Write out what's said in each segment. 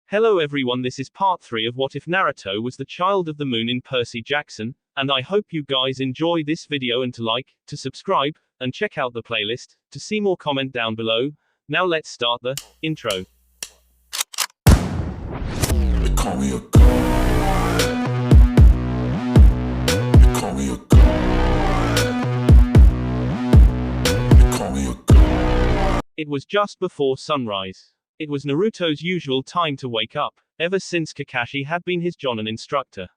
Hello everyone, this is part 3 of What If Naruto Was the Child of the Moon in Percy Jackson, and I hope you guys enjoy this video and to like, to subscribe, and check out the playlist, to see more comment down below. Now let's start the intro. They call me a god. They call me a god. They call me a god. It was just before sunrise. It was Naruto's usual time to wake up, ever since Kakashi had been his Jonin instructor.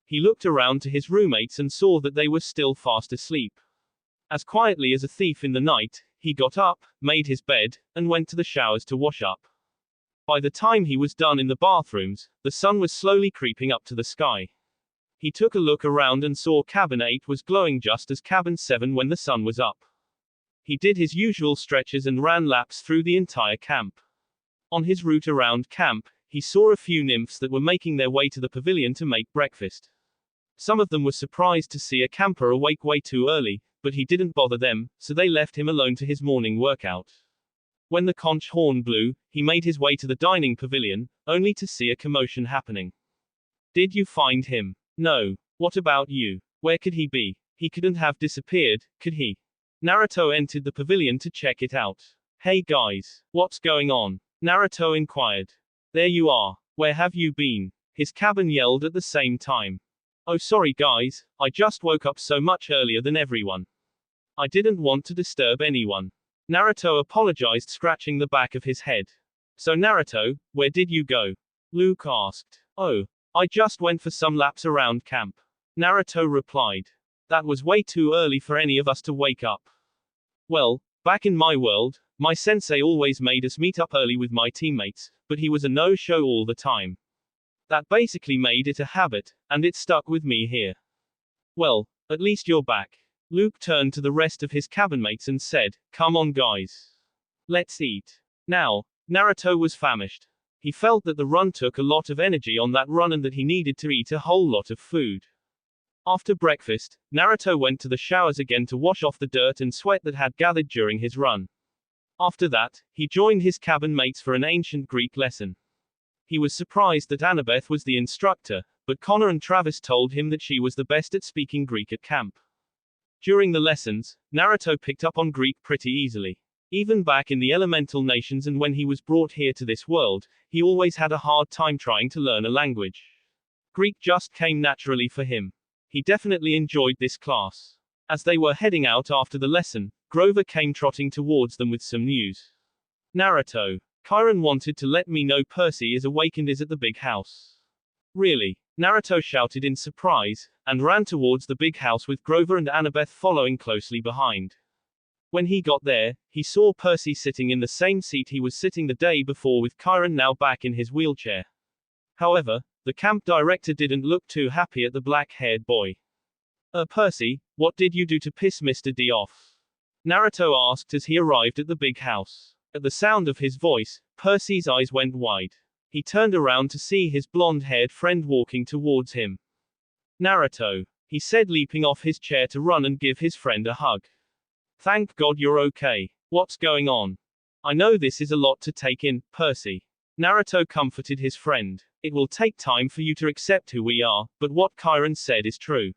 He looked around to his roommates and saw that they were still fast asleep. As quietly as a thief in the night, he got up, made his bed, and went to the showers to wash up. By the time he was done in the bathrooms, the sun was slowly creeping up to the sky. He took a look around and saw Cabin 8 was glowing just as Cabin 7 when the sun was up. He did his usual stretches and ran laps through the entire camp. On his route around camp, he saw a few nymphs that were making their way to the pavilion to make breakfast. Some of them were surprised to see a camper awake way too early, but he didn't bother them, so they left him alone to his morning workout. When the conch horn blew, he made his way to the dining pavilion, only to see a commotion happening. Did you find him? No. What about you? Where could he be? He couldn't have disappeared, could he? Naruto entered the pavilion to check it out. Hey guys, what's going on? Naruto inquired. There you are. Where have you been? His cabin yelled at the same time. Oh sorry guys, I just woke up so much earlier than everyone. I didn't want to disturb anyone. Naruto apologized, scratching the back of his head. So Naruto, where did you go? Luke asked. Oh, I just went for some laps around camp. Naruto replied. That was way too early for any of us to wake up. Well, back in my world, my sensei always made us meet up early with my teammates, but he was a no-show all the time. That basically made it a habit, and it stuck with me here. Well, at least you're back. Luke turned to the rest of his cabinmates and said, come on guys. Let's eat. Now, Naruto was famished. He felt that the run took a lot of energy on that run and that he needed to eat a whole lot of food. After breakfast, Naruto went to the showers again to wash off the dirt and sweat that had gathered during his run. After that, he joined his cabin mates for an ancient Greek lesson. He was surprised that Annabeth was the instructor, but Connor and Travis told him that she was the best at speaking Greek at camp. During the lessons, Naruto picked up on Greek pretty easily. Even back in the elemental nations and when he was brought here to this world, he always had a hard time trying to learn a language. Greek just came naturally for him. He definitely enjoyed this class. As they were heading out after the lesson, Grover came trotting towards them with some news. Naruto, Chiron wanted to let me know Percy is awake and is at the big house. Really? Naruto shouted in surprise, and ran towards the big house with Grover and Annabeth following closely behind. When he got there, he saw Percy sitting in the same seat he was sitting the day before with Chiron now back in his wheelchair. However, the camp director didn't look too happy at the black-haired boy. Percy, what did you do to piss Mr. D off? Naruto asked as he arrived at the big house. At the sound of his voice, Percy's eyes went wide. He turned around to see his blonde-haired friend walking towards him. Naruto, he said, leaping off his chair to run and give his friend a hug. Thank God you're okay. What's going on? I know this is a lot to take in, Percy. Naruto comforted his friend. It will take time for you to accept who we are, but what Chiron said is true.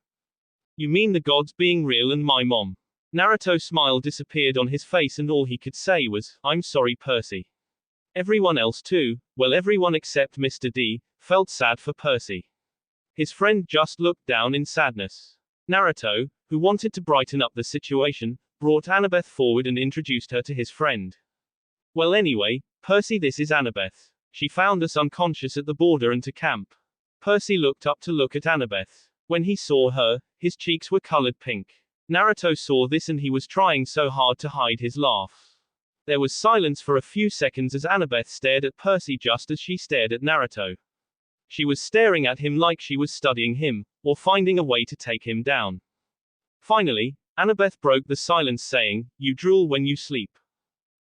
You mean the gods being real and my mom? Naruto's smile disappeared on his face and all he could say was, I'm sorry Percy. Everyone else too, well everyone except Mr. D, felt sad for Percy. His friend just looked down in sadness. Naruto, who wanted to brighten up the situation, brought Annabeth forward and introduced her to his friend. Well anyway, Percy, this is Annabeth. She found us unconscious at the border and to camp. Percy looked up to look at Annabeth. When he saw her, his cheeks were colored pink. Naruto saw this and he was trying so hard to hide his laugh. There was silence for a few seconds as Annabeth stared at Percy just as she stared at Naruto. She was staring at him like she was studying him, or finding a way to take him down. Finally, Annabeth broke the silence saying, you drool when you sleep.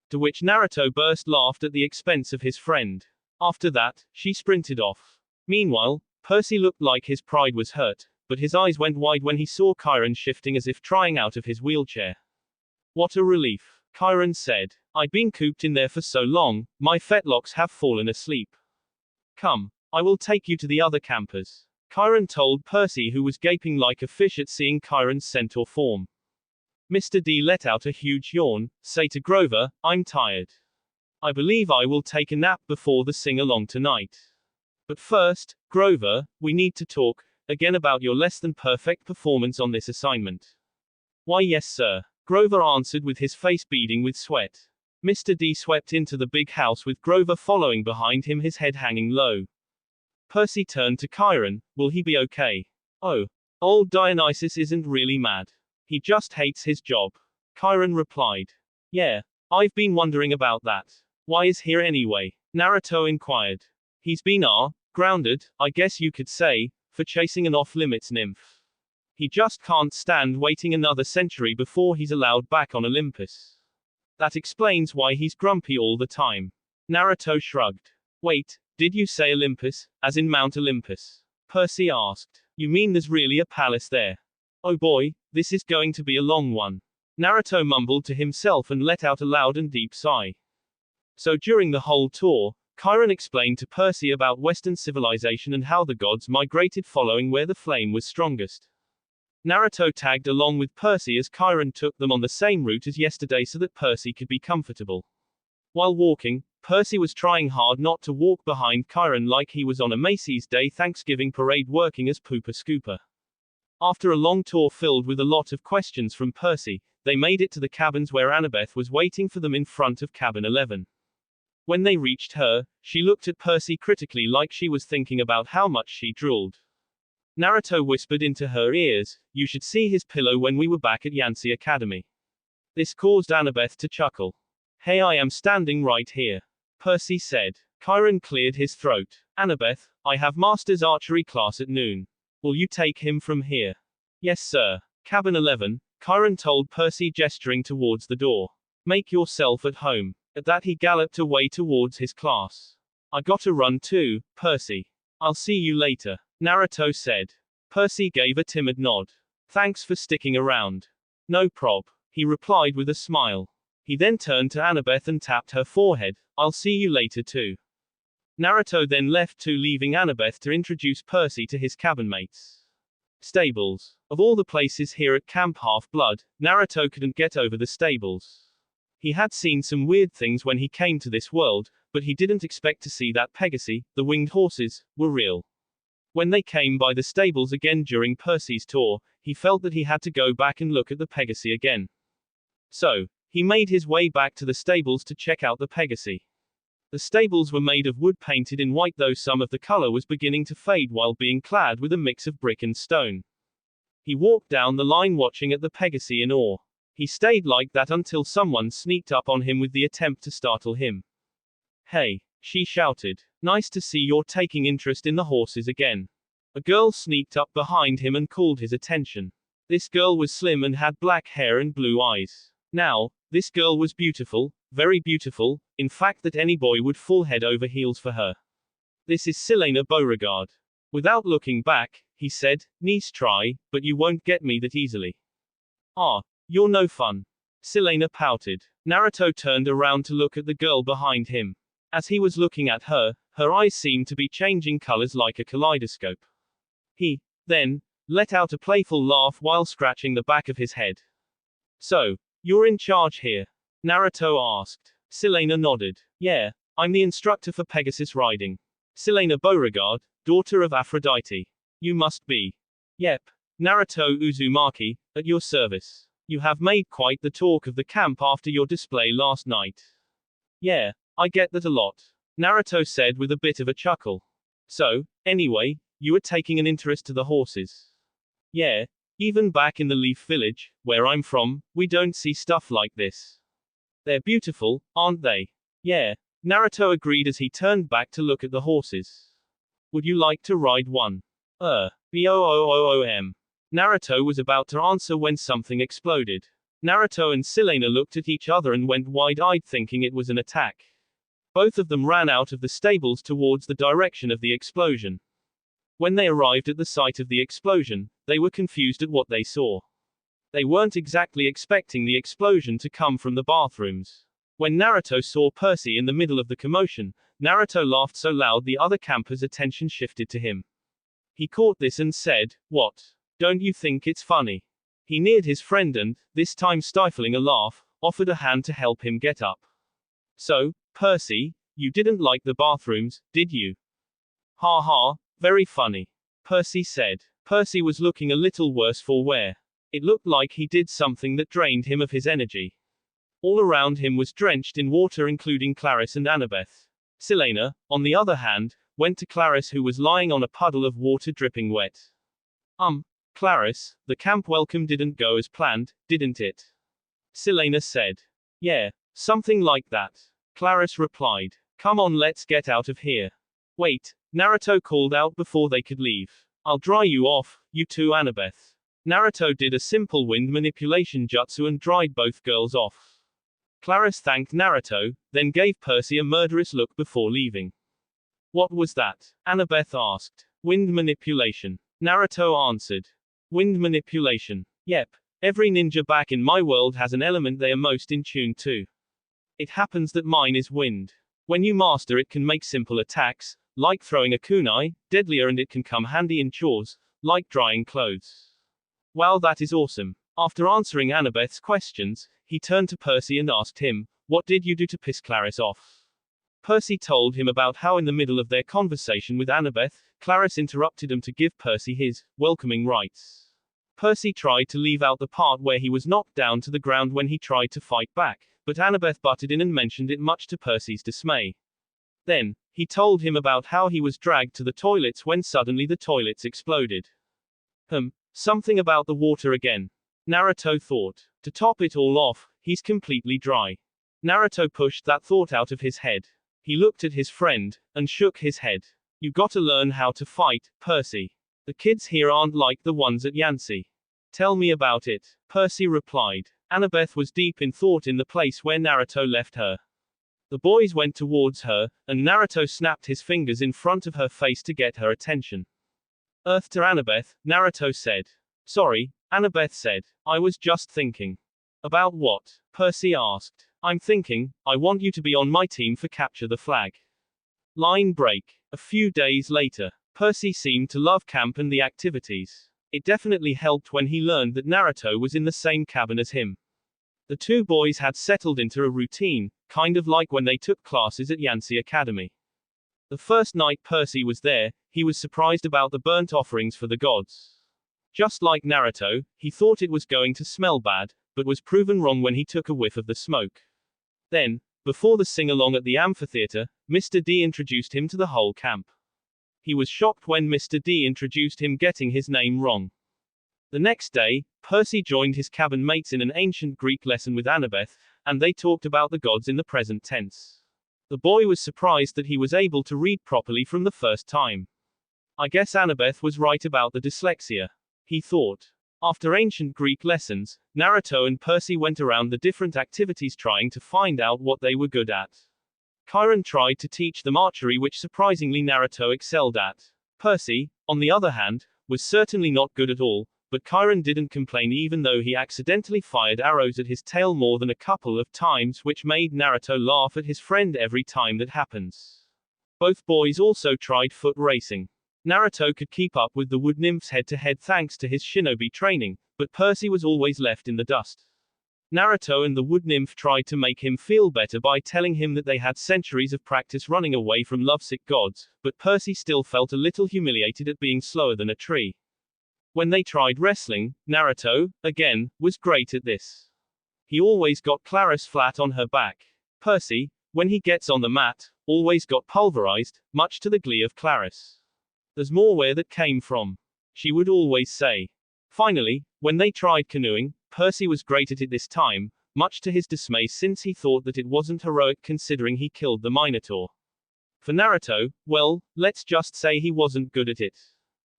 To which Naruto burst laughed at the expense of his friend. After that, she sprinted off. Meanwhile, Percy looked like his pride was hurt, but his eyes went wide when he saw Chiron shifting as if trying out of his wheelchair. What a relief, Chiron said. I've been cooped in there for so long, my fetlocks have fallen asleep. Come, I will take you to the other campers, Chiron told Percy, who was gaping like a fish at seeing Chiron's centaur form. Mr. D let out a huge yawn. Say to Grover, I'm tired. I believe I will take a nap before the sing-along tonight. But first, Grover, we need to talk again about your less than perfect performance on this assignment. Why yes sir, Grover answered with his face beading with sweat. Mr. D swept into the big house with Grover following behind him, his head hanging low. Percy turned to Chiron. Will he be okay? Oh, old Dionysus isn't really mad. He just hates his job. Chiron replied. Yeah, I've been wondering about that. Why is here anyway? Naruto inquired. He's been grounded, I guess you could say, for chasing an off-limits nymph. He just can't stand waiting another century before he's allowed back on Olympus. That explains why he's grumpy all the time. Naruto shrugged. Wait, did you say Olympus, as in Mount Olympus? Percy asked. You mean there's really a palace there? Oh boy, this is going to be a long one. Naruto mumbled to himself and let out a loud and deep sigh. So during the whole tour, Chiron explained to Percy about Western civilization and how the gods migrated following where the flame was strongest. Naruto tagged along with Percy as Chiron took them on the same route as yesterday so that Percy could be comfortable. While walking, Percy was trying hard not to walk behind Chiron like he was on a Macy's Day Thanksgiving parade working as Pooper Scooper. After a long tour filled with a lot of questions from Percy, they made it to the cabins where Annabeth was waiting for them in front of cabin 11. When they reached her, she looked at Percy critically like she was thinking about how much she drooled. Naruto whispered into her ears, you should see his pillow when we were back at Yansei Academy. This caused Annabeth to chuckle. Hey, I am standing right here, Percy said. Chiron cleared his throat. Annabeth, I have master's archery class at noon. Will you take him from here? Yes sir. Cabin 11, Chiron told Percy, gesturing towards the door. Make yourself at home. At that he galloped away towards his class. I gotta run too, Percy. I'll see you later, Naruto said. Percy gave a timid nod. Thanks for sticking around. No prob, he replied with a smile. He then turned to Annabeth and tapped her forehead. I'll see you later too. Naruto then left too, leaving Annabeth to introduce Percy to his cabin mates. Stables. Of all the places here at Camp Half-Blood, Naruto couldn't get over the stables. He had seen some weird things when he came to this world, but he didn't expect to see that Pegasi, the winged horses, were real. When they came by the stables again during Percy's tour, he felt that he had to go back and look at the Pegasi again. So, he made his way back to the stables to check out the Pegasi. The stables were made of wood painted in white, though some of the color was beginning to fade while being clad with a mix of brick and stone. He walked down the line watching at the Pegasi in awe. He stayed like that until someone sneaked up on him with the attempt to startle him. Hey, she shouted. Nice to see you're taking interest in the horses again. A girl sneaked up behind him and called his attention. This girl was slim and had black hair and blue eyes. Now, this girl was beautiful, very beautiful, in fact that any boy would fall head over heels for her. This is Silena Beauregard. Without looking back, he said, nice try, but you won't get me that easily. Ah, you're no fun. Silena pouted. Naruto turned around to look at the girl behind him. As he was looking at her, her eyes seemed to be changing colors like a kaleidoscope. He, then, let out a playful laugh while scratching the back of his head. So, you're in charge here? Naruto asked. Silena nodded. Yeah, I'm the instructor for Pegasus riding. Silena Beauregard, daughter of Aphrodite. You must be. Yep. Naruto Uzumaki, at your service. You have made quite the talk of the camp after your display last night. Yeah, I get that a lot. Naruto said with a bit of a chuckle. So, anyway, you are taking an interest to the horses. Yeah, even back in the Leaf Village, where I'm from, we don't see stuff like this. They're beautiful, aren't they? Yeah, Naruto agreed as he turned back to look at the horses. Would you like to ride one? Boom. Naruto was about to answer when something exploded. Naruto and Silena looked at each other and went wide-eyed, thinking it was an attack. Both of them ran out of the stables towards the direction of the explosion. When they arrived at the site of the explosion, they were confused at what they saw. They weren't exactly expecting the explosion to come from the bathrooms. When Naruto saw Percy in the middle of the commotion, Naruto laughed so loud the other campers' attention shifted to him. He caught this and said, "What? Don't you think it's funny?" He neared his friend and, this time stifling a laugh, offered a hand to help him get up. "So, Percy, you didn't like the bathrooms, did you?" "Ha ha, very funny," Percy said. Percy was looking a little worse for wear. It looked like he did something that drained him of his energy. All around him was drenched in water, including Clarice and Annabeth. Selena, on the other hand, went to Clarice, who was lying on a puddle of water dripping wet. Clarice, the camp welcome didn't go as planned, didn't it?" Selena said. "Yeah, something like that," Clarice replied. "Come on, let's get out of here." "Wait," Naruto called out before they could leave. "I'll dry you off, you two." Annabeth. Naruto did a simple wind manipulation jutsu and dried both girls off. Clarice thanked Naruto, then gave Percy a murderous look before leaving. "What was that?" Annabeth asked. "Wind manipulation," Naruto answered. "Wind manipulation. Yep. Every ninja back in my world has an element they are most in tune to. It happens that mine is wind. When you master it, can make simple attacks, like throwing a kunai, deadlier, and it can come handy in chores, like drying clothes." "Wow, that is awesome." After answering Annabeth's questions, he turned to Percy and asked him, "What did you do to piss Clarice off?" Percy told him about how in the middle of their conversation with Annabeth, Clarice interrupted him to give Percy his welcoming rights. Percy tried to leave out the part where he was knocked down to the ground when he tried to fight back, but Annabeth butted in and mentioned it, much to Percy's dismay. Then, he told him about how he was dragged to the toilets when suddenly the toilets exploded. Something about the water again, Naruto thought. To top it all off, he's completely dry. Naruto pushed that thought out of his head. He looked at his friend, and shook his head. "You gotta learn how to fight, Percy. The kids here aren't like the ones at Yancey." "Tell me about it," Percy replied. Annabeth was deep in thought in the place where Naruto left her. The boys went towards her, and Naruto snapped his fingers in front of her face to get her attention. "Earth to Annabeth," Naruto said. "Sorry," Annabeth said. "I was just thinking." "About what?" Percy asked. "I'm thinking, I want you to be on my team for Capture the Flag." Line break. A few days later, Percy seemed to love camp and the activities. It definitely helped when he learned that Naruto was in the same cabin as him. The two boys had settled into a routine, kind of like when they took classes at Yancey Academy. The first night Percy was there, he was surprised about the burnt offerings for the gods. Just like Naruto, he thought it was going to smell bad, but was proven wrong when he took a whiff of the smoke. Then, before the sing-along at the amphitheater, Mr. D introduced him to the whole camp. He was shocked when Mr. D introduced him getting his name wrong. The next day, Percy joined his cabin mates in an ancient Greek lesson with Annabeth, and they talked about the gods in the present tense. The boy was surprised that he was able to read properly from the first time. I guess Annabeth was right about the dyslexia, he thought. After ancient Greek lessons, Naruto and Percy went around the different activities trying to find out what they were good at. Chiron tried to teach them archery, which surprisingly Naruto excelled at. Percy, on the other hand, was certainly not good at all, but Chiron didn't complain even though he accidentally fired arrows at his tail more than a couple of times, which made Naruto laugh at his friend every time that happens. Both boys also tried foot racing. Naruto could keep up with the wood nymphs head-to-head thanks to his shinobi training, but Percy was always left in the dust. Naruto and the wood nymph tried to make him feel better by telling him that they had centuries of practice running away from lovesick gods, but Percy still felt a little humiliated at being slower than a tree. When they tried wrestling, Naruto, again, was great at this. He always got Clarice flat on her back. Percy, when he gets on the mat, always got pulverized, much to the glee of Clarice. "There's more where that came from," she would always say. Finally, when they tried canoeing, Percy was great at it this time, much to his dismay since he thought that it wasn't heroic considering he killed the Minotaur. For Naruto, well, let's just say he wasn't good at it.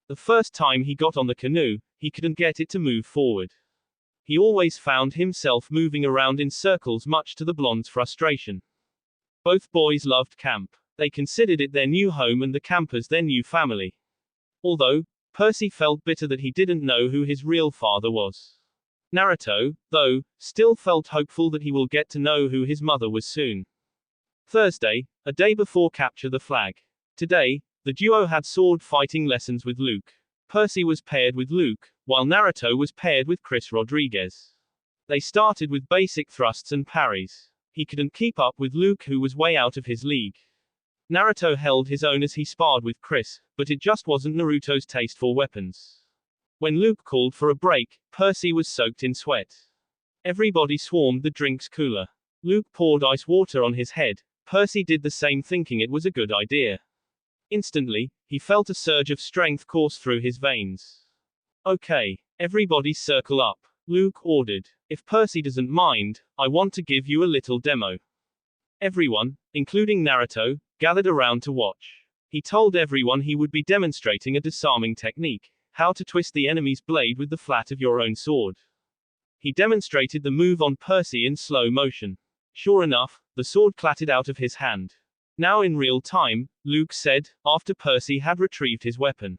The first time he got on the canoe, he couldn't get it to move forward. He always found himself moving around in circles, much to the blonde's frustration. Both boys loved camp. They considered it their new home and the campers their new family. Although, Percy felt bitter that he didn't know who his real father was. Naruto, though, still felt hopeful that he will get to know who his mother was soon. Thursday, A day before Capture the Flag. Today, the duo had sword fighting lessons with Luke. Percy was paired with Luke, while Naruto was paired with Chris Rodriguez. They started with basic thrusts and parries. He couldn't keep up with Luke, who was way out of his league. Naruto held his own as he sparred with Chris, but it just wasn't Naruto's taste for weapons. When Luke called for a break, Percy was soaked in sweat. Everybody swarmed the drinks cooler. Luke poured ice water on his head. Percy did the same, thinking it was a good idea. Instantly, he felt a surge of strength course through his veins. Okay, everybody circle up, Luke ordered. If Percy doesn't mind, I want to give you a little demo. Everyone, including Naruto, gathered around to watch. He told everyone he would be demonstrating a disarming technique, how to twist the enemy's blade with the flat of your own sword. He demonstrated the move on Percy in slow motion. Sure enough, the sword clattered out of his hand. Now in real time, Luke said, after Percy had retrieved his weapon.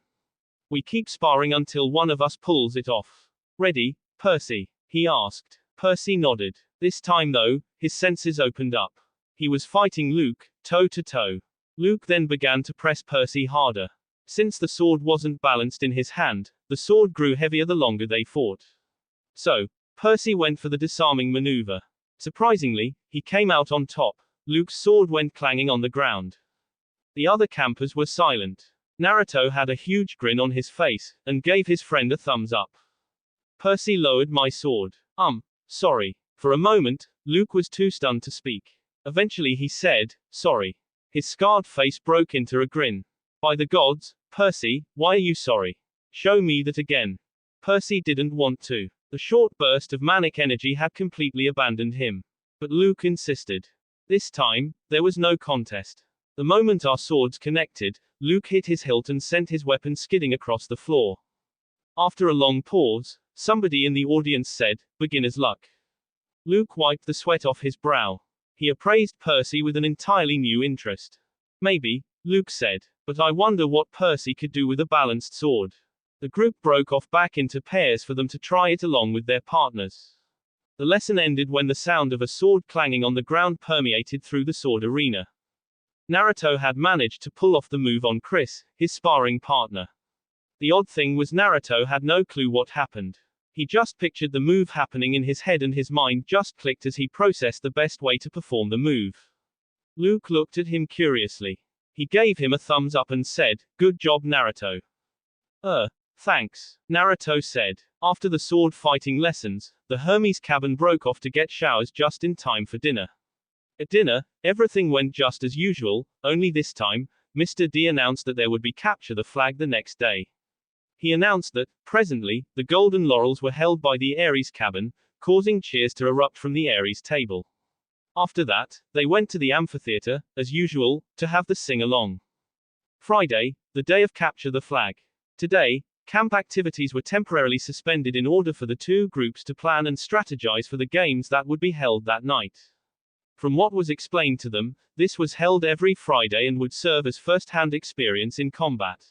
We keep sparring until one of us pulls it off. Ready, Percy? He asked. Percy nodded. This time though, his senses opened up. He was fighting Luke, toe to toe. Luke then began to press Percy harder. Since the sword wasn't balanced in his hand, the sword grew heavier the longer they fought. So, Percy went for the disarming maneuver. Surprisingly, he came out on top. Luke's sword went clanging on the ground. The other campers were silent. Naruto had a huge grin on his face, and gave his friend a thumbs up. Percy lowered my sword. Sorry. For a moment, Luke was too stunned to speak. Eventually he said, sorry. His scarred face broke into a grin. By the gods, Percy, why are you sorry? Show me that again. Percy didn't want to. The short burst of manic energy had completely abandoned him. But Luke insisted. This time, there was no contest. The moment our swords connected, Luke hit his hilt and sent his weapon skidding across the floor. After a long pause, somebody in the audience said, beginner's luck. Luke wiped the sweat off his brow. He appraised Percy with an entirely new interest. Maybe, Luke said, but I wonder what Percy could do with a balanced sword. The group broke off back into pairs for them to try it along with their partners. The lesson ended when the sound of a sword clanging on the ground permeated through the sword arena. Naruto had managed to pull off the move on Chris, his sparring partner. The odd thing was Naruto had no clue what happened. He just pictured the move happening in his head and his mind just clicked as he processed the best way to perform the move. Luke looked at him curiously. He gave him a thumbs up and said, good job Naruto. Thanks, Naruto said. After the sword fighting lessons, the Hermes cabin broke off to get showers just in time for dinner. At dinner, everything went just as usual, only this time, Mr. D announced that there would be Capture the Flag the next day. He announced that, presently, the golden laurels were held by the Ares cabin, causing cheers to erupt from the Ares table. After that, they went to the amphitheater, as usual, to have the sing-along. Friday, the day of Capture the Flag. Today, camp activities were temporarily suspended in order for the two groups to plan and strategize for the games that would be held that night. From what was explained to them, this was held every Friday and would serve as first-hand experience in combat.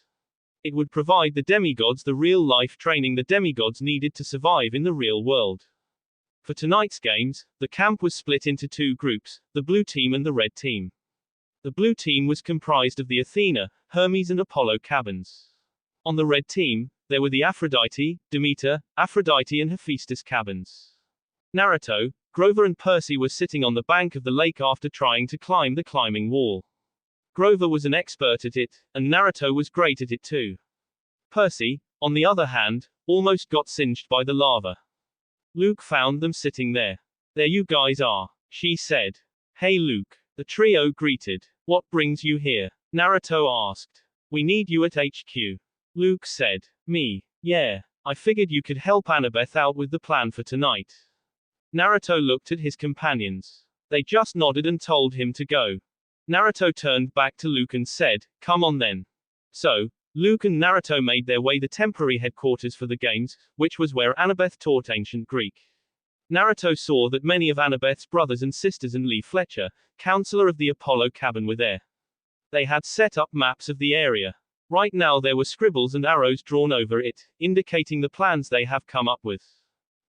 It would provide the demigods the real-life training the demigods needed to survive in the real world. For tonight's games, the camp was split into two groups, the blue team and the red team. The blue team was comprised of the Athena, Hermes and Apollo cabins. On the red team, there were the Aphrodite, Demeter, Aphrodite and Hephaestus cabins. Naruto, Grover and Percy were sitting on the bank of the lake after trying to climb the climbing wall. Grover was an expert at it, and Naruto was great at it too. Percy, on the other hand, almost got singed by the lava. Luke found them sitting there. There you guys are, she said. Hey Luke. The trio greeted. What brings you here? Naruto asked. We need you at HQ. Luke said. Me. Yeah. I figured you could help Annabeth out with the plan for tonight. Naruto looked at his companions. They just nodded and told him to go. Naruto turned back to Luke and said, come on then. So, Luke and Naruto made their way to the temporary headquarters for the games, which was where Annabeth taught ancient Greek. Naruto saw that many of Annabeth's brothers and sisters and Lee Fletcher, counselor of the Apollo cabin, were there. They had set up maps of the area. Right now there were scribbles and arrows drawn over it, indicating the plans they have come up with.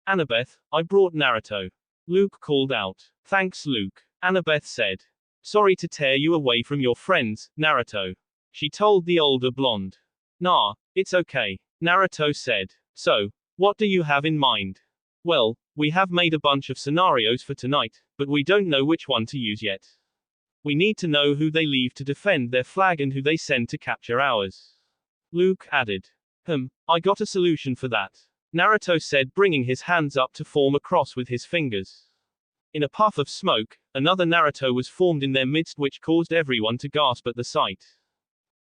Annabeth, I brought Naruto. Luke called out. Thanks Luke. Annabeth said. Sorry to tear you away from your friends, Naruto. She told the older blonde. Nah, it's okay, Naruto said. So, what do you have in mind? Well, we have made a bunch of scenarios for tonight, but we don't know which one to use yet. We need to know who they leave to defend their flag and who they send to capture ours. Luke added. I got a solution for that, Naruto said, bringing his hands up to form a cross with his fingers. In a puff of smoke, another Naruto was formed in their midst, which caused everyone to gasp at the sight.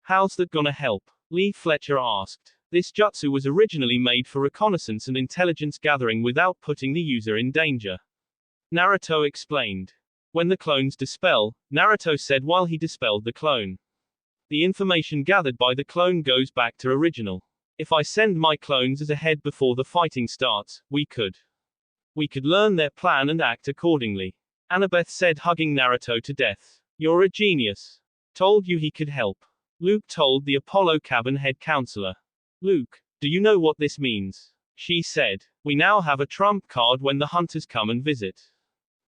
How's that gonna help? Lee Fletcher asked. This jutsu was originally made for reconnaissance and intelligence gathering without putting the user in danger. Naruto explained. When the clones dispel, Naruto said while he dispelled the clone. The information gathered by the clone goes back to original. If I send my clones as a head before the fighting starts, we could learn their plan and act accordingly. Annabeth said, hugging Naruto to death. You're a genius. Told you he could help. Luke told the Apollo cabin head counselor. Luke, do you know what this means? She said. We now have a trump card when the hunters come and visit.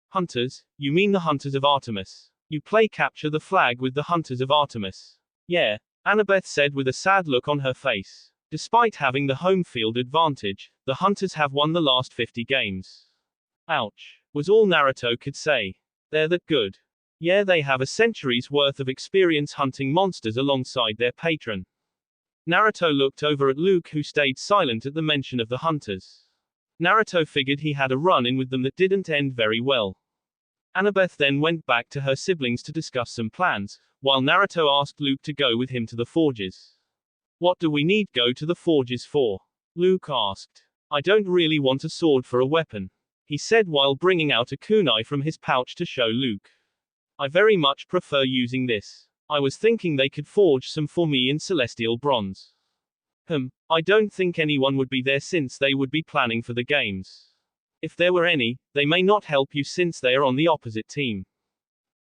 Hunters? You mean the hunters of Artemis? You play capture the flag with the hunters of Artemis. Yeah, Annabeth said with a sad look on her face. Despite having the home field advantage, the hunters have won the last 50 games. Ouch, was all Naruto could say. They're that good. Yeah, they have a century's worth of experience hunting monsters alongside their patron. Naruto looked over at Luke, who stayed silent at the mention of the hunters. Naruto figured he had a run-in with them that didn't end very well. Annabeth then went back to her siblings to discuss some plans, while Naruto asked Luke to go with him to the forges. What do we need go to the forges for? Luke asked. I don't really want a sword for a weapon, he said while bringing out a kunai from his pouch to show Luke. I very much prefer using this. I was thinking they could forge some for me in celestial bronze. I don't think anyone would be there since they would be planning for the games. If there were any, they may not help you since they are on the opposite team.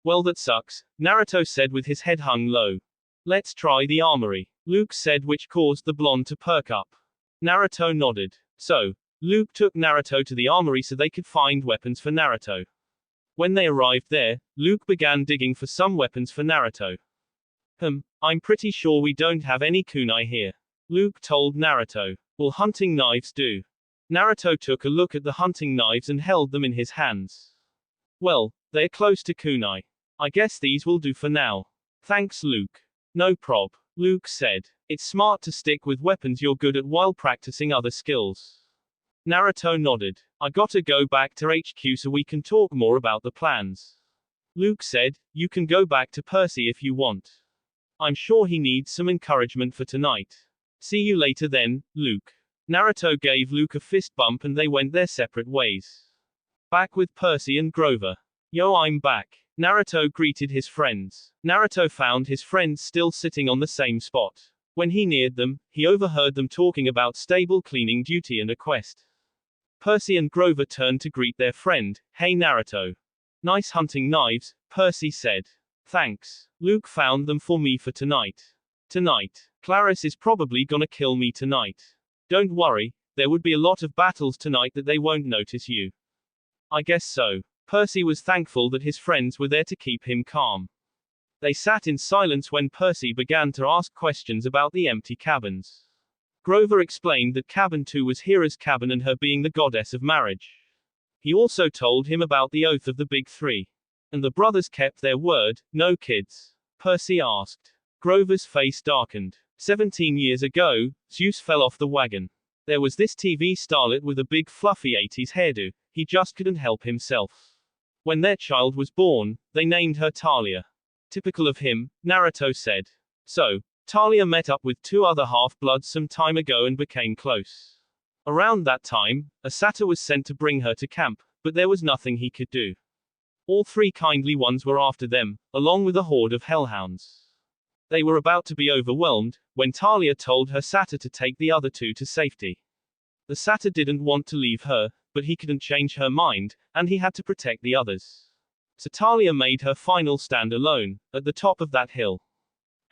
Well, that sucks, Naruto said with his head hung low. Let's try the armory, Luke said, which caused the blonde to perk up. Naruto nodded. So, Luke took Naruto to the armory so they could find weapons for Naruto. When they arrived there, Luke began digging for some weapons for Naruto. I'm pretty sure we don't have any kunai here, Luke told Naruto. Will hunting knives do? Naruto took a look at the hunting knives and held them in his hands. Well, they're close to kunai. I guess these will do for now. Thanks, Luke. No prob, Luke said. It's smart to stick with weapons you're good at while practicing other skills. Naruto nodded. I gotta go back to HQ so we can talk more about the plans. Luke said, you can go back to Percy if you want. I'm sure he needs some encouragement for tonight. See you later then, Luke. Naruto gave Luke a fist bump and they went their separate ways. Back with Percy and Grover. Yo, I'm back. Naruto greeted his friends. Naruto found his friends still sitting on the same spot. When he neared them, he overheard them talking about stable cleaning duty and a quest. Percy and Grover turned to greet their friend. Hey Naruto. Nice hunting knives, Percy said. Thanks. Luke found them for me for tonight. Tonight. Clarice is probably gonna kill me tonight. Don't worry, there would be a lot of battles tonight that they won't notice you. I guess so. Percy was thankful that his friends were there to keep him calm. They sat in silence when Percy began to ask questions about the empty cabins. Grover explained that cabin 2 was Hera's cabin and her being the goddess of marriage. He also told him about the oath of the big three. And the brothers kept their word, no kids? Percy asked. Grover's face darkened. 17 years ago, Zeus fell off the wagon. There was this TV starlet with a big fluffy 80s hairdo, he just couldn't help himself. When their child was born, they named her Talia. Typical of him, Naruto said. So, Talia met up with 2 other half-bloods some time ago and became close. Around that time, Asata was sent to bring her to camp, but there was nothing he could do. All 3 kindly ones were after them, along with a horde of hellhounds. They were about to be overwhelmed, when Talia told her Sata to take the other 2 to safety. The Sata didn't want to leave her, but he couldn't change her mind, and he had to protect the others. So Talia made her final stand alone, at the top of that hill.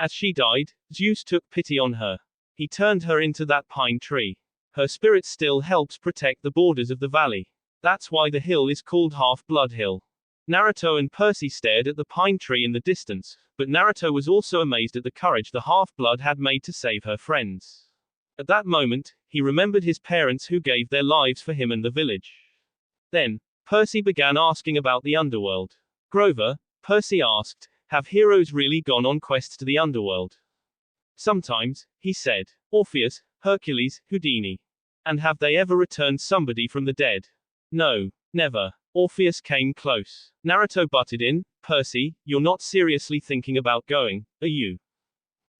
As she died, Zeus took pity on her. He turned her into that pine tree. Her spirit still helps protect the borders of the valley. That's why the hill is called Half-Blood Hill. Naruto and Percy stared at the pine tree in the distance, but Naruto was also amazed at the courage the half-blood had made to save her friends. At that moment, he remembered his parents who gave their lives for him and the village. Then, Percy began asking about the underworld. Grover, Percy asked, have heroes really gone on quests to the underworld? Sometimes, he said. Orpheus, Hercules, Houdini. And have they ever returned somebody from the dead? No, never. Orpheus came close. Naruto butted in, Percy, you're not seriously thinking about going, are you?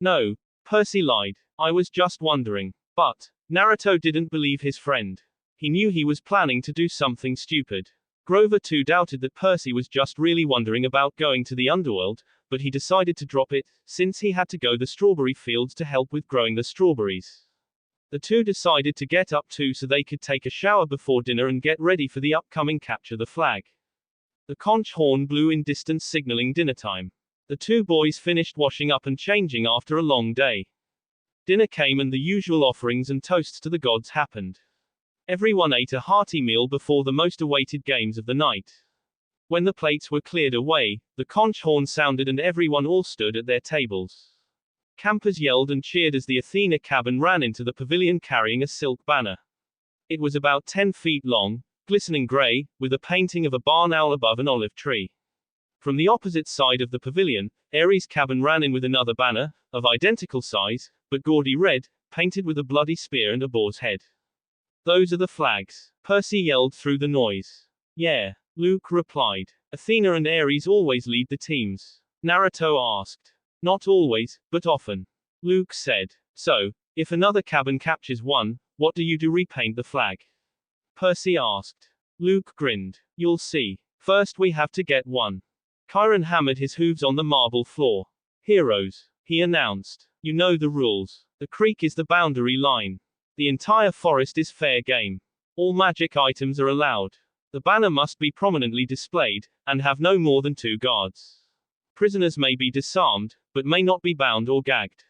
No, Percy lied. I was just wondering. But, Naruto didn't believe his friend. He knew he was planning to do something stupid. Grover too doubted that Percy was just really wondering about going to the underworld, but he decided to drop it, since he had to go the strawberry fields to help with growing the strawberries. The two decided to get up too so they could take a shower before dinner and get ready for the upcoming capture the flag. The conch horn blew in distance signaling dinner time. The two boys finished washing up and changing after a long day. Dinner came and the usual offerings and toasts to the gods happened. Everyone ate a hearty meal before the most awaited games of the night. When the plates were cleared away, the conch horn sounded and everyone all stood at their tables. Campers yelled and cheered as the Athena cabin ran into the pavilion carrying a silk banner. It was about 10 feet long, glistening gray, with a painting of a barn owl above an olive tree. From the opposite side of the pavilion, Ares' cabin ran in with another banner, of identical size, but gaudy red, painted with a bloody spear and a boar's head. Those are the flags. Percy yelled through the noise. Yeah, Luke replied. Athena and Ares always lead the teams. Naruto asked. Not always, but often. Luke said. So, if another cabin captures one, what do you do? Repaint the flag? Percy asked. Luke grinned. You'll see. First we have to get one. Chiron hammered his hooves on the marble floor. Heroes, he announced. You know the rules. The creek is the boundary line. The entire forest is fair game. All magic items are allowed. The banner must be prominently displayed, and have no more than 2 guards. Prisoners may be disarmed, but may not be bound or gagged.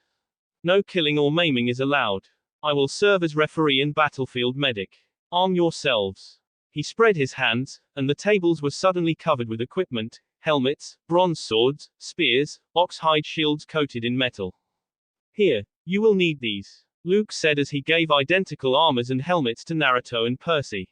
No killing or maiming is allowed. I will serve as referee and battlefield medic. Arm yourselves. He spread his hands, and the tables were suddenly covered with equipment, helmets, bronze swords, spears, ox-hide shields coated in metal. Here, you will need these, Luke said as he gave identical armors and helmets to Naruto and Percy.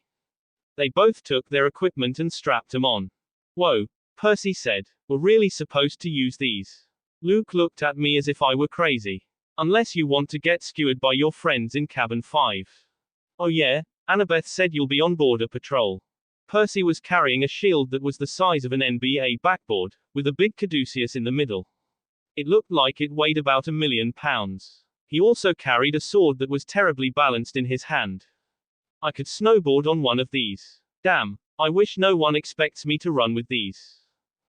They both took their equipment and strapped them on. Whoa, Percy said. We're really supposed to use these? Luke looked at me as if I were crazy. Unless you want to get skewered by your friends in cabin 5. Oh yeah, Annabeth said you'll be on border patrol. Percy was carrying a shield that was the size of an NBA backboard, with a big caduceus in the middle. It looked like it weighed about 1,000,000 pounds. He also carried a sword that was terribly balanced in his hand. I could snowboard on one of these. Damn, I wish no one expects me to run with these.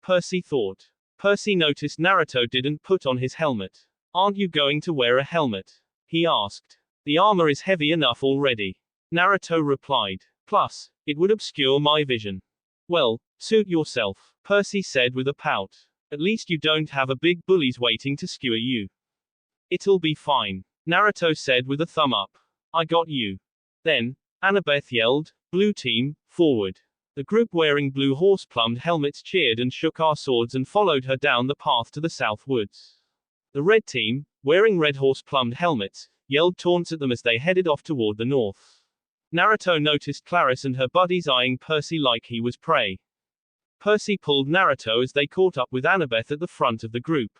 Percy thought. Percy noticed Naruto didn't put on his helmet. Aren't you going to wear a helmet? He asked. The armor is heavy enough already. Naruto replied. Plus, it would obscure my vision. Well, suit yourself, Percy said with a pout. At least you don't have a big bullies waiting to skewer you. It'll be fine, Naruto said with a thumb up. I got you. Then, Annabeth yelled, Blue team, forward. The group wearing blue horse-plumed helmets cheered and shook our swords and followed her down the path to the south woods. The red team, wearing red horse-plumed helmets, yelled taunts at them as they headed off toward the north. Naruto noticed Clarice and her buddies eyeing Percy like he was prey. Percy pulled Naruto as they caught up with Annabeth at the front of the group.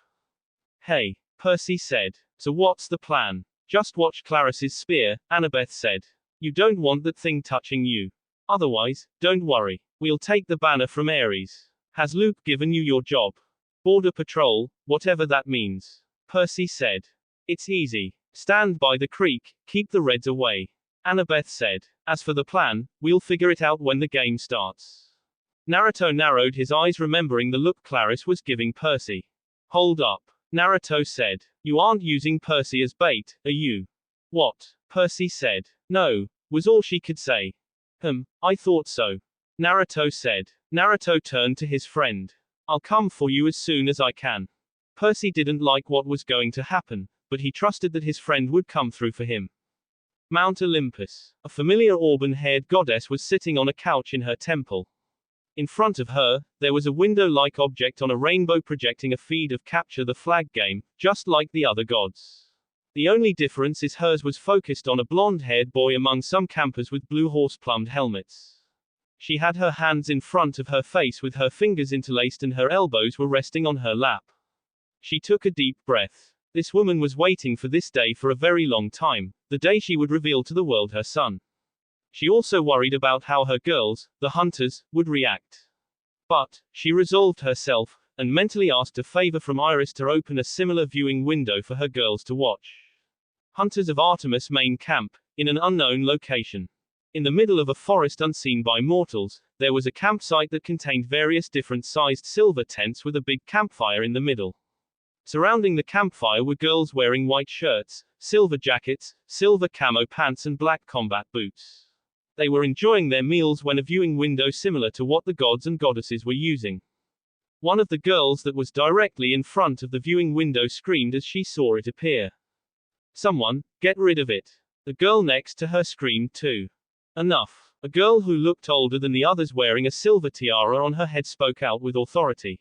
Hey, Percy said. So what's the plan? Just watch Clarice's spear, Annabeth said. You don't want that thing touching you. Otherwise, don't worry. We'll take the banner from Ares. Has Luke given you your job? Border patrol, whatever that means. Percy said. It's easy. Stand by the creek, keep the Reds away. Annabeth said. As for the plan, we'll figure it out when the game starts. Naruto narrowed his eyes remembering the look Clarice was giving Percy. Hold up. Naruto said. You aren't using Percy as bait, are you? What? Percy said. No, was all she could say. I thought so. Naruto said. Naruto turned to his friend. I'll come for you as soon as I can. Percy didn't like what was going to happen, but he trusted that his friend would come through for him. Mount Olympus. A familiar auburn-haired goddess was sitting on a couch in her temple. In front of her, there was a window-like object on a rainbow projecting a feed of Capture the Flag game, just like the other gods. The only difference is hers was focused on a blonde-haired boy among some campers with blue horse-plumed helmets. She had her hands in front of her face with her fingers interlaced and her elbows were resting on her lap. She took a deep breath. This woman was waiting for this day for a very long time, the day she would reveal to the world her son. She also worried about how her girls, the hunters, would react. But, she resolved herself, and mentally asked a favor from Iris to open a similar viewing window for her girls to watch. Hunters of Artemis main camp, in an unknown location. In the middle of a forest unseen by mortals, there was a campsite that contained various different sized silver tents with a big campfire in the middle. Surrounding the campfire were girls wearing white shirts, silver jackets, silver camo pants and black combat boots. They were enjoying their meals when a viewing window similar to what the gods and goddesses were using. One of the girls that was directly in front of the viewing window screamed as she saw it appear. Someone, get rid of it. The girl next to her screamed too. Enough. A girl who looked older than the others wearing a silver tiara on her head spoke out with authority.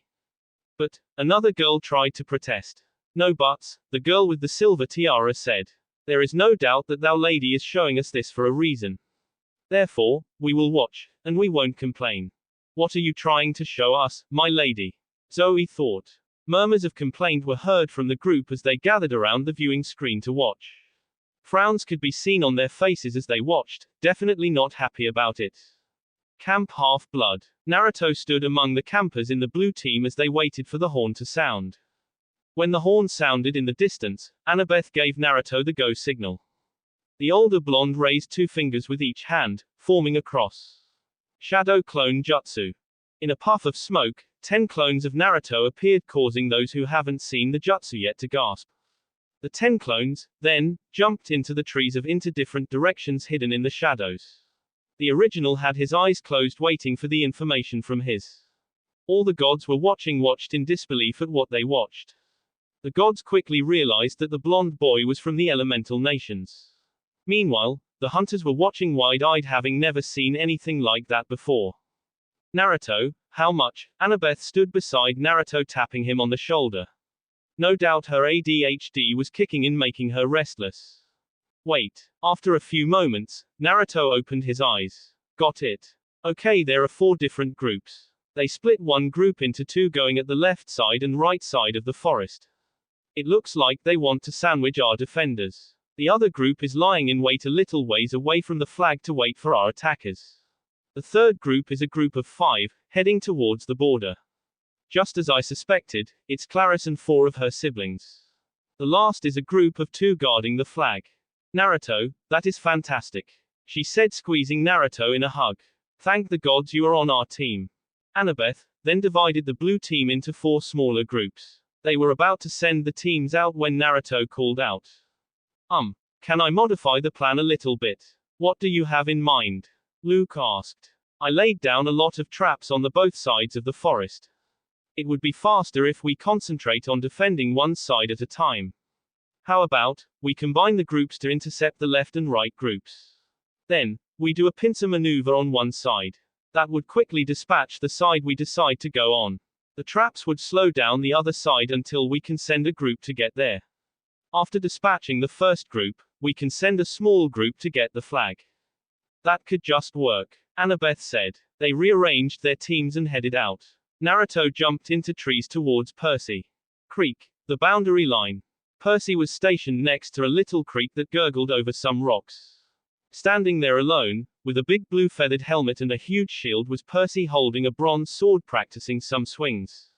But, another girl tried to protest. No buts, the girl with the silver tiara said. There is no doubt that thou lady is showing us this for a reason. Therefore, we will watch, and we won't complain. What are you trying to show us, my lady? Zoe thought. Murmurs of complaint were heard from the group as they gathered around the viewing screen to watch. Frowns could be seen on their faces as they watched, definitely not happy about it. Camp Half-Blood. Naruto stood among the campers in the blue team as they waited for the horn to sound. When the horn sounded in the distance, Annabeth gave Naruto the go signal. The older blonde raised 2 fingers with each hand, forming a cross. Shadow Clone Jutsu. In a puff of smoke, 10 clones of Naruto appeared, causing those who haven't seen the jutsu yet to gasp. The 10 clones, then, jumped into the trees into different directions hidden in the shadows. The original had his eyes closed waiting for the information from his. All the gods were watched in disbelief at what they watched. The gods quickly realized that the blonde boy was from the elemental nations. Meanwhile, the hunters were watching wide-eyed, having never seen anything like that before. Naruto, how much? Annabeth stood beside Naruto, tapping him on the shoulder. No doubt her ADHD was kicking in, making her restless. Wait. After a few moments, Naruto opened his eyes. Got it. Okay, there are 4 different groups. They split one group into 2, going at the left side and right side of the forest. It looks like they want to sandwich our defenders. The other group is lying in wait a little ways away from the flag to wait for our attackers. The third group is a group of 5, heading towards the border. Just as I suspected, it's Clarice and 4 of her siblings. The last is a group of 2 guarding the flag. Naruto, that is fantastic. She said, squeezing Naruto in a hug. Thank the gods you are on our team. Annabeth then divided the blue team into 4 smaller groups. They were about to send the teams out when Naruto called out. Can I modify the plan a little bit? What do you have in mind? Luke asked. I laid down a lot of traps on both sides of the forest. It would be faster if we concentrate on defending one side at a time. How about, we combine the groups to intercept the left and right groups? Then, we do a pincer maneuver on one side. That would quickly dispatch the side we decide to go on. The traps would slow down the other side until we can send a group to get there. After dispatching the first group, we can send a small group to get the flag. That could just work, Annabeth said. They rearranged their teams and headed out. Naruto jumped into trees towards Percy Creek, the boundary line. Percy was stationed next to a little creek that gurgled over some rocks. Standing there alone, with a big blue feathered helmet and a huge shield, was Percy holding a bronze sword, practicing some swings.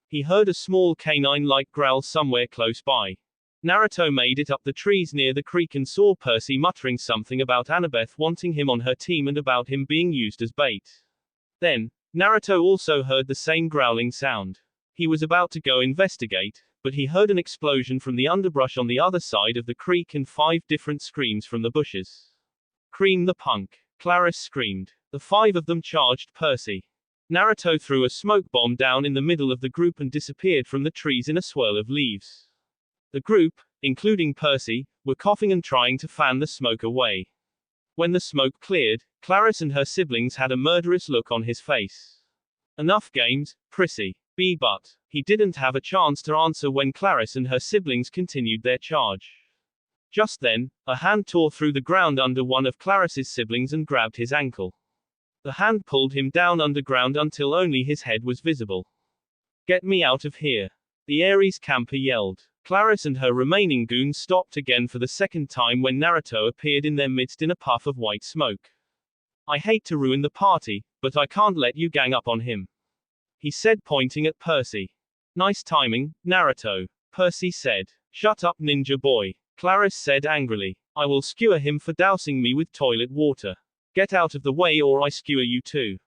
He heard a small canine-like growl somewhere close by. Naruto made it up the trees near the creek and saw Percy muttering something about Annabeth wanting him on her team and about him being used as bait. Then, Naruto also heard the same growling sound. He was about to go investigate, but he heard an explosion from the underbrush on the other side of the creek and 5 different screams from the bushes. Cream the punk! Clarice screamed. The 5 of them charged Percy. Naruto threw a smoke bomb down in the middle of the group and disappeared from the trees in a swirl of leaves. The group, including Percy, were coughing and trying to fan the smoke away. When the smoke cleared, Clarice and her siblings had a murderous look on his face. Enough games, Percy. But he didn't have a chance to answer when Clarice and her siblings continued their charge. Just then, a hand tore through the ground under one of Clarice's siblings and grabbed his ankle. The hand pulled him down underground until only his head was visible. Get me out of here, the Ares camper yelled. Clarice and her remaining goons stopped again for the second time when Naruto appeared in their midst in a puff of white smoke. I hate to ruin the party, but I can't let you gang up on him, he said, pointing at Percy. Nice timing, Naruto, Percy said. Shut up, ninja boy, Clarice said angrily. I will skewer him for dousing me with toilet water. Get out of the way or I skewer you too.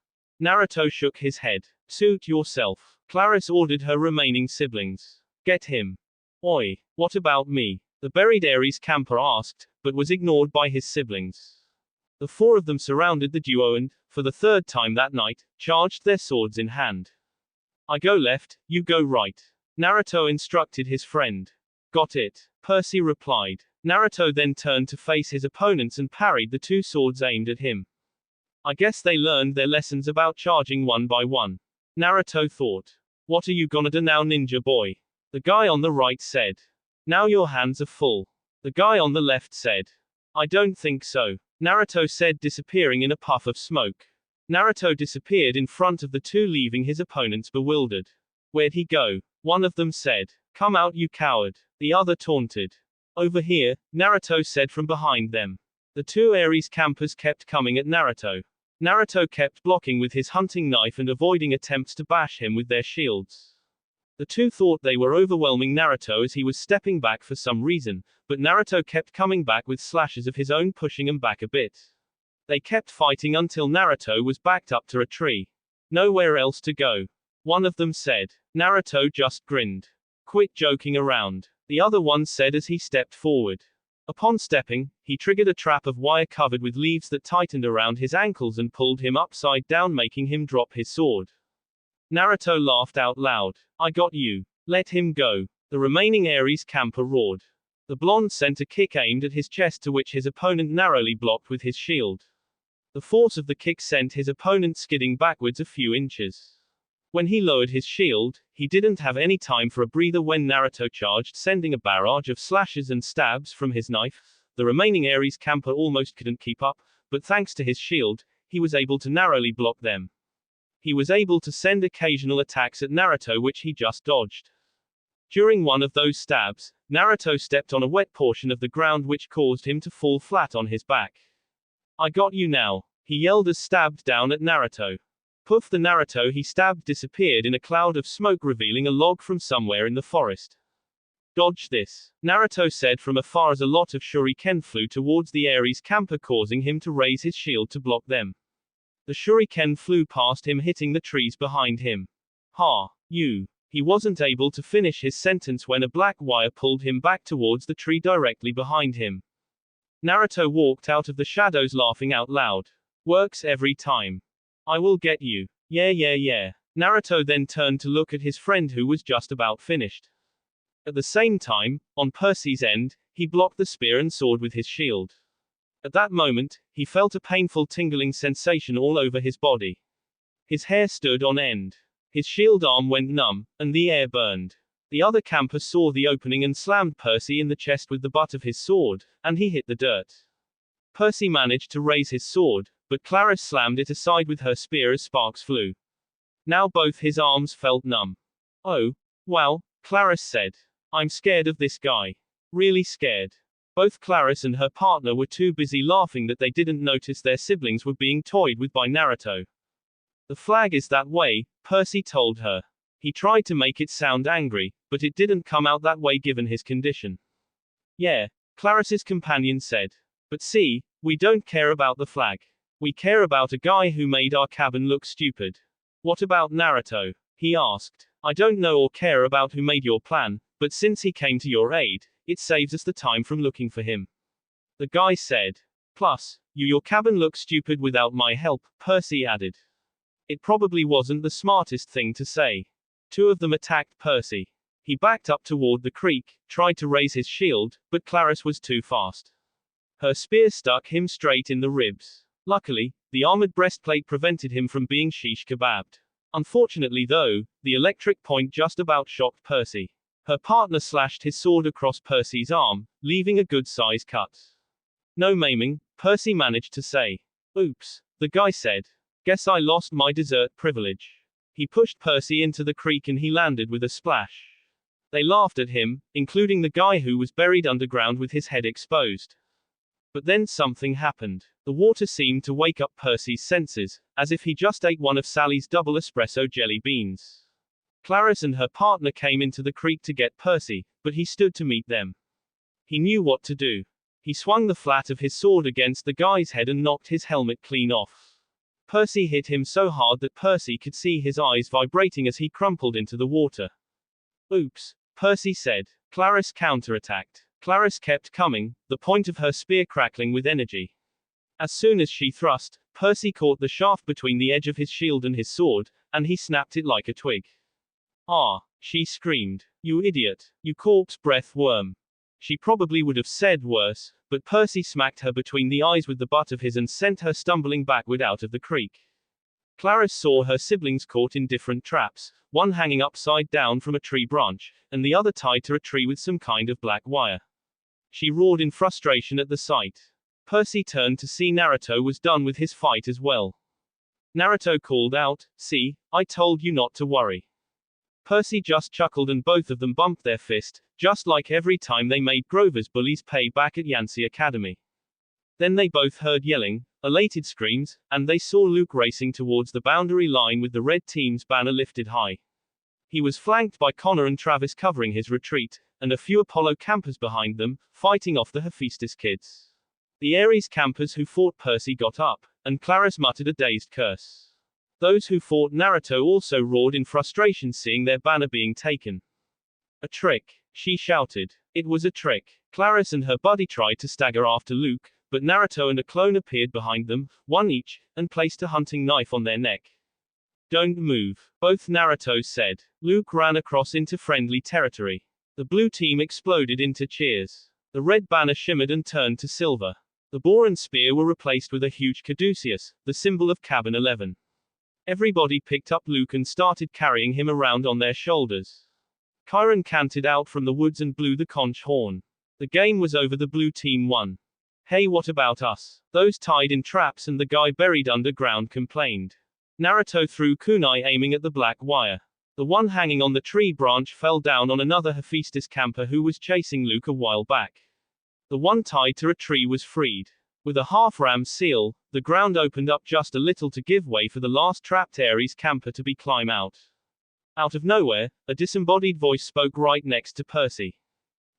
Naruto shook his head. Suit yourself, Clarice ordered her remaining siblings. Get him. Oi, what about me? The buried Ares camper asked, but was ignored by his siblings. The four of them surrounded the duo and, for the third time that night, charged their swords in hand. I go left, you go right, Naruto instructed his friend. Got it, Percy replied. Naruto then turned to face his opponents and parried the two swords aimed at him. I guess they learned their lessons about charging one by one, Naruto thought. What are you gonna do now, ninja boy? The guy on the right said. Now your hands are full, the guy on the left said. I don't think so, Naruto said, disappearing in a puff of smoke. Naruto disappeared in front of the two, leaving his opponents bewildered. Where'd he go? One of them said. Come out, you coward, the other taunted. Over here, Naruto said from behind them. The two Ares campers kept coming at Naruto. Naruto kept blocking with his hunting knife and avoiding attempts to bash him with their shields. The two thought they were overwhelming Naruto as he was stepping back for some reason, but Naruto kept coming back with slashes of his own, pushing him back a bit. They kept fighting until Naruto was backed up to a tree. Nowhere else to go, one of them said. Naruto just grinned. Quit joking around, the other one said as he stepped forward. Upon stepping, he triggered a trap of wire covered with leaves that tightened around his ankles and pulled him upside down, making him drop his sword. Naruto laughed out loud. I got you. Let him go, the remaining Ares camper roared. The blonde sent a kick aimed at his chest, to which his opponent narrowly blocked with his shield. The force of the kick sent his opponent skidding backwards a few inches. When he lowered his shield, he didn't have any time for a breather when Naruto charged, sending a barrage of slashes and stabs from his knife. The remaining Ares camper almost couldn't keep up, but thanks to his shield, he was able to narrowly block them. He was able to send occasional attacks at Naruto, which he just dodged. During one of those stabs, Naruto stepped on a wet portion of the ground, which caused him to fall flat on his back. I got you now, he yelled as stabbed down at Naruto. Poof, the Naruto he stabbed disappeared in a cloud of smoke, revealing a log from somewhere in the forest. Dodge this, Naruto said from afar as a lot of shuriken flew towards the Ares camper, causing him to raise his shield to block them. The shuriken flew past him, hitting the trees behind him. Ha, you. He wasn't able to finish his sentence when a black wire pulled him back towards the tree directly behind him. Naruto walked out of the shadows laughing out loud. Works every time. I will get you. Yeah. Naruto then turned to look at his friend, who was just about finished. At the same time, on Percy's end, he blocked the spear and sword with his shield. At that moment, he felt a painful tingling sensation all over his body. His hair stood on end. His shield arm went numb, and the air burned. The other camper saw the opening and slammed Percy in the chest with the butt of his sword, and he hit the dirt. Percy managed to raise his sword, but Clarice slammed it aside with her spear as sparks flew. Now both his arms felt numb. Oh, well, Clarice said. I'm scared of this guy. Really scared. Both Clarice and her partner were too busy laughing that they didn't notice their siblings were being toyed with by Naruto. The flag is that way, Percy told her. He tried to make it sound angry, but it didn't come out that way given his condition. Yeah, Clarice's companion said. But see, we don't care about the flag. We care about a guy who made our cabin look stupid. What about Naruto? He asked. I don't know or care about who made your plan, but since he came to your aid, it saves us the time from looking for him. The guy said. Plus, your cabin looks stupid without my help, Percy added. It probably wasn't the smartest thing to say. Two of them attacked Percy. He backed up toward the creek, tried to raise his shield, but Clarice was too fast. Her spear stuck him straight in the ribs. Luckily, the armored breastplate prevented him from being shish kebabbed. Unfortunately though, the electric point just about shocked Percy. Her partner slashed his sword across Percy's arm, leaving a good-sized cut. No maiming, Percy managed to say. Oops, the guy said. Guess I lost my dessert privilege. He pushed Percy into the creek and he landed with a splash. They laughed at him, including the guy who was buried underground with his head exposed. But then something happened. The water seemed to wake up Percy's senses, as if he just ate one of Sally's double espresso jelly beans. Clarice and her partner came into the creek to get Percy, but he stood to meet them. He knew what to do. He swung the flat of his sword against the guy's head and knocked his helmet clean off. Percy hit him so hard that Percy could see his eyes vibrating as he crumpled into the water. Oops, Percy said. Clarice counterattacked. Clarice kept coming, the point of her spear crackling with energy. As soon as she thrust, Percy caught the shaft between the edge of his shield and his sword, and he snapped it like a twig. Ah, she screamed. You idiot, you corpse breath worm. She probably would have said worse, but Percy smacked her between the eyes with the butt of his and sent her stumbling backward out of the creek. Clarice saw her siblings caught in different traps, one hanging upside down from a tree branch, and the other tied to a tree with some kind of black wire. She roared in frustration at the sight. Percy turned to see Naruto was done with his fight as well. Naruto called out, "See, I told you not to worry." Percy just chuckled and both of them bumped their fist, just like every time they made Grover's bullies pay back at Yancey Academy. Then they both heard yelling, elated screams, and they saw Luke racing towards the boundary line with the red team's banner lifted high. He was flanked by Connor and Travis covering his retreat, and a few Apollo campers behind them, fighting off the Hephaestus kids. The Ares campers who fought Percy got up, and Clarice muttered a dazed curse. Those who fought Naruto also roared in frustration seeing their banner being taken. A trick, she shouted. It was a trick. Clarice and her buddy tried to stagger after Luke, but Naruto and a clone appeared behind them, one each, and placed a hunting knife on their neck. Don't move, both Naruto said. Luke ran across into friendly territory. The blue team exploded into cheers. The red banner shimmered and turned to silver. The boar and spear were replaced with a huge caduceus, the symbol of Cabin 11. Everybody picked up Luke and started carrying him around on their shoulders. Chiron canted out from the woods and blew the conch horn. The game was over, the blue team won. Hey, what about us? Those tied in traps and the guy buried underground complained. Naruto threw kunai aiming at the black wire. The one hanging on the tree branch fell down on another Hephaestus camper who was chasing Luke a while back. The one tied to a tree was freed. With a half-ram seal, the ground opened up just a little to give way for the last trapped Ares camper to be climb out. Out of nowhere, a disembodied voice spoke right next to Percy.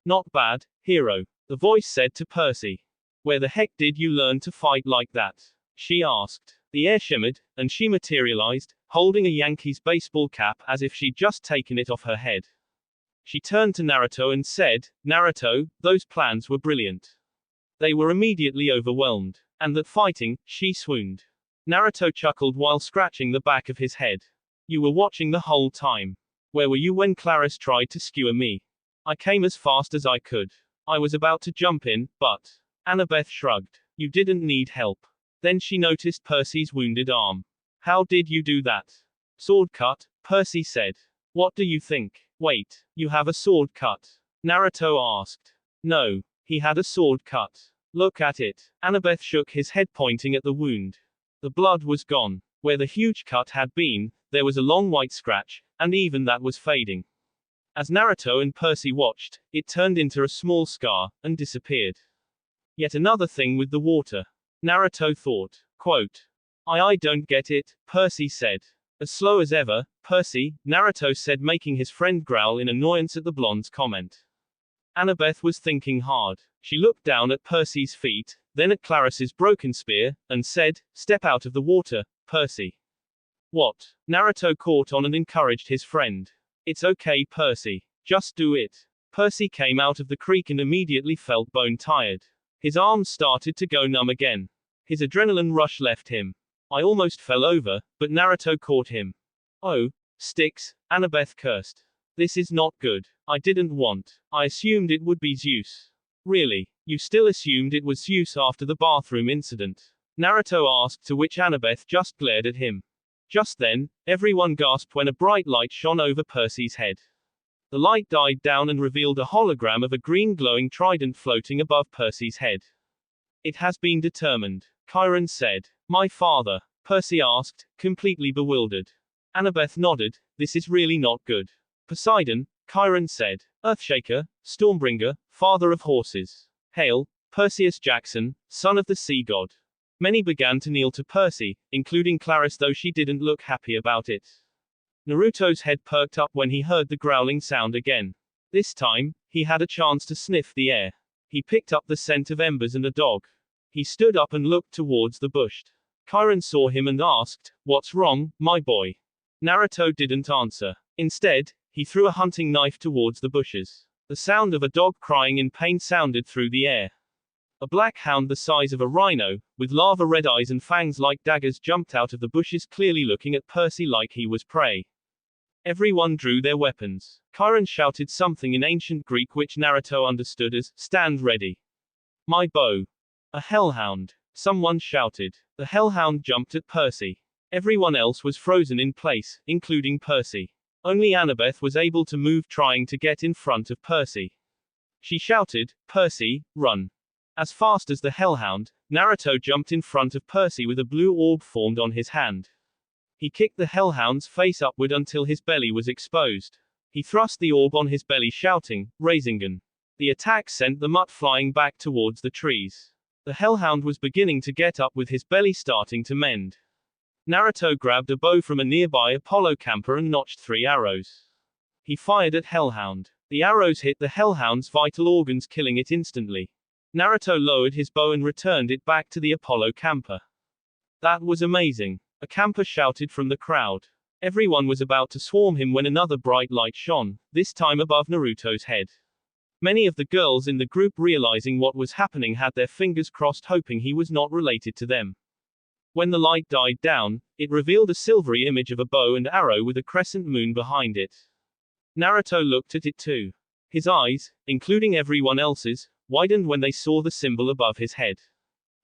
Not bad, hero, the voice said to Percy. Where the heck did you learn to fight like that? She asked. The air shimmered, and she materialized, holding a Yankees baseball cap as if she'd just taken it off her head. She turned to Naruto and said, Naruto, those plans were brilliant. They were immediately overwhelmed. And that fighting, she swooned. Naruto chuckled while scratching the back of his head. You were watching the whole time. Where were you when Clarice tried to skewer me? I came as fast as I could. I was about to jump in, but... Annabeth shrugged. You didn't need help. Then she noticed Percy's wounded arm. How did you do that? Sword cut, Percy said. What do you think? Wait, you have a sword cut? Naruto asked. No, he had a sword cut. Look at it. Annabeth shook his head pointing at the wound. The blood was gone. Where the huge cut had been, there was a long white scratch, and even that was fading. As Naruto and Percy watched, it turned into a small scar, and disappeared. Yet another thing with the water. Naruto thought. Quote. I don't get it, Percy said. As slow as ever, Percy, Naruto said, making his friend growl in annoyance at the blonde's comment. Annabeth was thinking hard. She looked down at Percy's feet, then at Clarice's broken spear, and said, Step out of the water, Percy. What? Naruto caught on and encouraged his friend. It's okay, Percy. Just do it. Percy came out of the creek and immediately felt bone tired. His arms started to go numb again. His adrenaline rush left him. I almost fell over, but Naruto caught him. Oh, sticks, Annabeth cursed. This is not good. I didn't want. I assumed it would be Zeus. Really? You still assumed it was Zeus after the bathroom incident? Naruto asked, to which Annabeth just glared at him. Just then, everyone gasped when a bright light shone over Percy's head. The light died down and revealed a hologram of a green glowing trident floating above Percy's head. It has been determined, Chiron said. My father? Percy asked, completely bewildered. Annabeth nodded. This is really not good. Poseidon, Chiron said. Earthshaker, Stormbringer, father of horses. Hail, Perseus Jackson, son of the sea god. Many began to kneel to Percy, including Clarice, though she didn't look happy about it. Naruto's head perked up when he heard the growling sound again. This time, he had a chance to sniff the air. He picked up the scent of embers and a dog. He stood up and looked towards the bush. Chiron saw him and asked, "What's wrong, my boy?" Naruto didn't answer. Instead, he threw a hunting knife towards the bushes. The sound of a dog crying in pain sounded through the air. A black hound the size of a rhino, with lava-red eyes and fangs like daggers, jumped out of the bushes, clearly looking at Percy like he was prey. Everyone drew their weapons. Chiron shouted something in ancient Greek which Naruto understood as, "Stand ready. My bow." A hellhound. Someone shouted. The hellhound jumped at Percy. Everyone else was frozen in place, including Percy. Only Annabeth was able to move, trying to get in front of Percy. She shouted, "Percy, run." As fast as the hellhound, Naruto jumped in front of Percy with a blue orb formed on his hand. He kicked the hellhound's face upward until his belly was exposed. He thrust the orb on his belly, shouting, "Rasengan." The attack sent the mutt flying back towards the trees. The hellhound was beginning to get up, with his belly starting to mend. Naruto grabbed a bow from a nearby Apollo camper and notched 3 arrows. He fired at Hellhound. The arrows hit the Hellhound's vital organs, killing it instantly. Naruto lowered his bow and returned it back to the Apollo camper. That was amazing. A camper shouted from the crowd. Everyone was about to swarm him when another bright light shone, this time above Naruto's head. Many of the girls in the group, realizing what was happening, had their fingers crossed, hoping he was not related to them. When the light died down, it revealed a silvery image of a bow and arrow with a crescent moon behind it. Naruto looked at it too. His eyes, including everyone else's, widened when they saw the symbol above his head.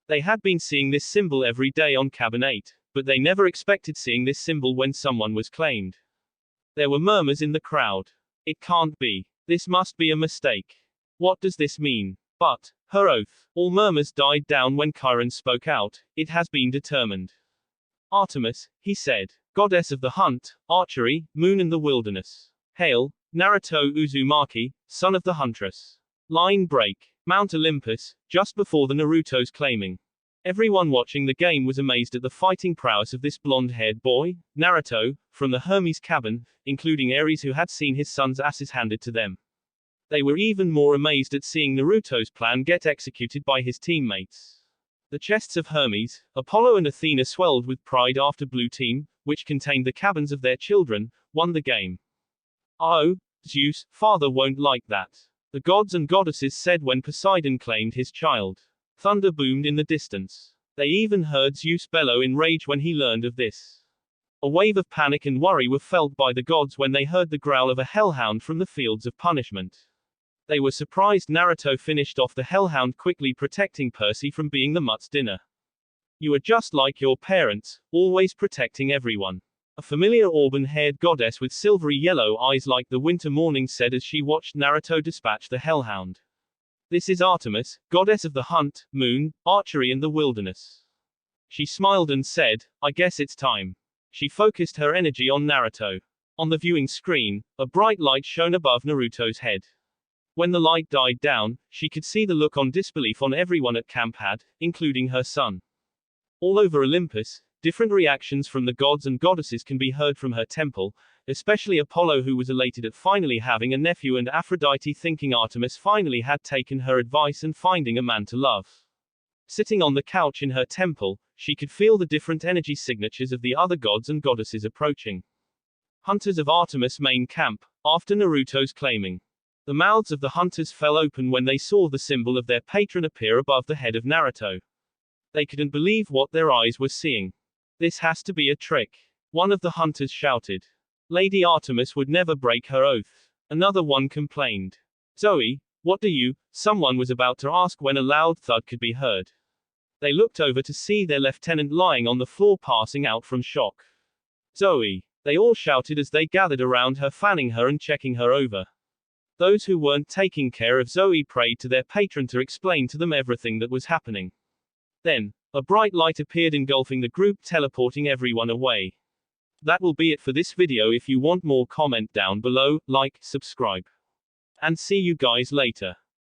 They had been seeing this symbol every day on Cabin 8, but they never expected seeing this symbol when someone was claimed. There were murmurs in the crowd. It can't be. This must be a mistake. What does this mean? But, her oath. All murmurs died down when Chiron spoke out. It has been determined. Artemis, he said, goddess of the hunt, archery, moon and the wilderness. Hail, Naruto Uzumaki, son of the huntress. Line break. Mount Olympus, just before the Naruto's claiming. Everyone watching the game was amazed at the fighting prowess of this blonde-haired boy, Naruto, from the Hermes cabin, including Ares, who had seen his son's asses handed to them. They were even more amazed at seeing Naruto's plan get executed by his teammates. The chests of Hermes, Apollo and Athena swelled with pride after Blue Team, which contained the cabins of their children, won the game. Oh, Zeus, father won't like that. The gods and goddesses said when Poseidon claimed his child. Thunder boomed in the distance. They even heard Zeus bellow in rage when he learned of this. A wave of panic and worry were felt by the gods when they heard the growl of a hellhound from the fields of punishment. They were surprised Naruto finished off the hellhound, quickly protecting Percy from being the mutt's dinner. You are just like your parents, always protecting everyone. A familiar auburn-haired goddess with silvery yellow eyes like the winter morning said as she watched Naruto dispatch the hellhound. This is Artemis, goddess of the hunt, moon, archery and the wilderness. She smiled and said, I guess it's time. She focused her energy on Naruto. On the viewing screen, a bright light shone above Naruto's head. When the light died down, she could see the look on disbelief on everyone at camp had, including her son. All over Olympus, different reactions from the gods and goddesses can be heard from her temple, especially Apollo, who was elated at finally having a nephew, and Aphrodite thinking Artemis finally had taken her advice and finding a man to love. Sitting on the couch in her temple, she could feel the different energy signatures of the other gods and goddesses approaching. Hunters of Artemis main camp, after Naruto's claiming. The mouths of the hunters fell open when they saw the symbol of their patron appear above the head of Naruto. They couldn't believe what their eyes were seeing. This has to be a trick. One of the hunters shouted. Lady Artemis would never break her oath. Another one complained. Zoe, what do you? Someone was about to ask when a loud thud could be heard. They looked over to see their lieutenant lying on the floor, passing out from shock. Zoe. They all shouted as they gathered around her, fanning her and checking her over. Those who weren't taking care of Zoe prayed to their patron to explain to them everything that was happening. Then, a bright light appeared engulfing the group, teleporting everyone away. That will be it for this video. If you want more, comment down below, like, subscribe. And see you guys later.